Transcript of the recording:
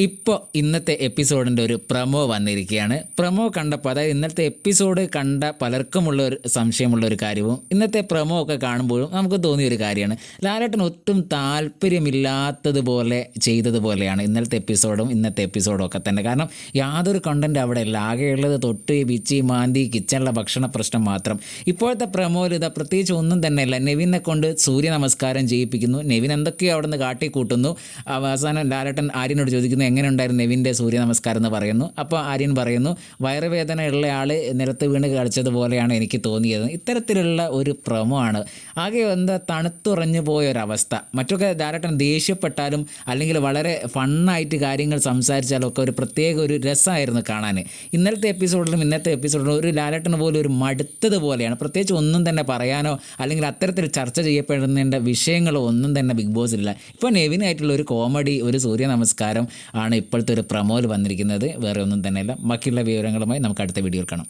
ഇപ്പോൾ ഇന്നത്തെ എപ്പിസോഡിൻ്റെ ഒരു പ്രൊമോ വന്നിരിക്കുകയാണ്. പ്രൊമോ കണ്ടപ്പോൾ, അതായത് ഇന്നത്തെ എപ്പിസോഡ് കണ്ട പലർക്കുമുള്ള ഒരു സംശയമുള്ള ഒരു കാര്യവും ഇന്നത്തെ പ്രൊമോ ഒക്കെ കാണുമ്പോഴും നമുക്ക് തോന്നിയ ഒരു കാര്യമാണ്. ലാലേട്ടൻ ഒട്ടും താല്പര്യമില്ലാത്തതുപോലെ ചെയ്തതുപോലെയാണ് ഇന്നത്തെ എപ്പിസോഡും ഇന്നത്തെ എപ്പിസോഡും ഒക്കെ തന്നെ. കാരണം യാതൊരു കണ്ടൻറ്റ് അവിടെ ഇല്ല. ആകെയുള്ളത് തൊട്ട് പിച്ചി മാന്തി കിച്ചണിലെ ഭക്ഷണ പ്രശ്നം മാത്രം. ഇപ്പോഴത്തെ പ്രൊമോയിൽ ഇതാ പ്രത്യേകിച്ച് ഒന്നും തന്നെയല്ല. നെവിനെ കൊണ്ട് സൂര്യ നമസ്കാരം ചെയ്യിപ്പിക്കുന്നു. നെവിൻ എന്തൊക്കെയോ അവിടെ നിന്ന് കാട്ടിക്കൂട്ടുന്നു. അവസാനം ലാലേട്ടൻ ആര്യനോട് ചോദിക്കുന്നു, എങ്ങനെ ഉണ്ടായിരുന്നു നെവിൻ്റെ സൂര്യ നമസ്കാരം എന്ന് പറയുന്നു. അപ്പോൾ ആര്യൻ പറയുന്നു, വയറുവേദന ഉള്ള ആൾ നിലത്ത് വീണ് കളിച്ചതുപോലെയാണ് എനിക്ക് തോന്നിയത്. ഇത്തരത്തിലുള്ള ഒരു പ്രൊമോ ആണ്. ആകെ എന്താ തണുത്തുറഞ്ഞു പോയൊരവസ്ഥ. മറ്റൊക്കെ ലാലേട്ടൻ ദേഷ്യപ്പെട്ടാലും അല്ലെങ്കിൽ വളരെ ഫണ്ണായിട്ട് കാര്യങ്ങൾ സംസാരിച്ചാലും ഒക്കെ ഒരു പ്രത്യേക ഒരു രസമായിരുന്നു കാണാൻ. ഇന്നലത്തെ എപ്പിസോഡിലും ഇന്നത്തെ എപ്പിസോഡിലും ഒരു ലാലേട്ടൻ പോലും ഒരു മടുത്തതുപോലെയാണ്. പ്രത്യേകിച്ച് ഒന്നും തന്നെ പറയാനോ അല്ലെങ്കിൽ അത്തരത്തിൽ ചർച്ച ചെയ്യപ്പെടുന്നതിൻ്റെ വിഷയങ്ങളോ ഒന്നും തന്നെ ബിഗ് ബോസ് ഇല്ല. ഇപ്പോൾ നെവിനായിട്ടുള്ള ഒരു കോമഡി, ഒരു സൂര്യ നമസ്കാരം ആണ് ഇപ്പോഴത്തെ ഒരു പ്രൊമോയിൽ വന്നിരിക്കുന്നത്. വേറെ ഒന്നും തന്നെയല്ല. ബാക്കിയുള്ള വിവരങ്ങളുമായി നമുക്ക് അടുത്ത വീഡിയോയിൽ കാണാം.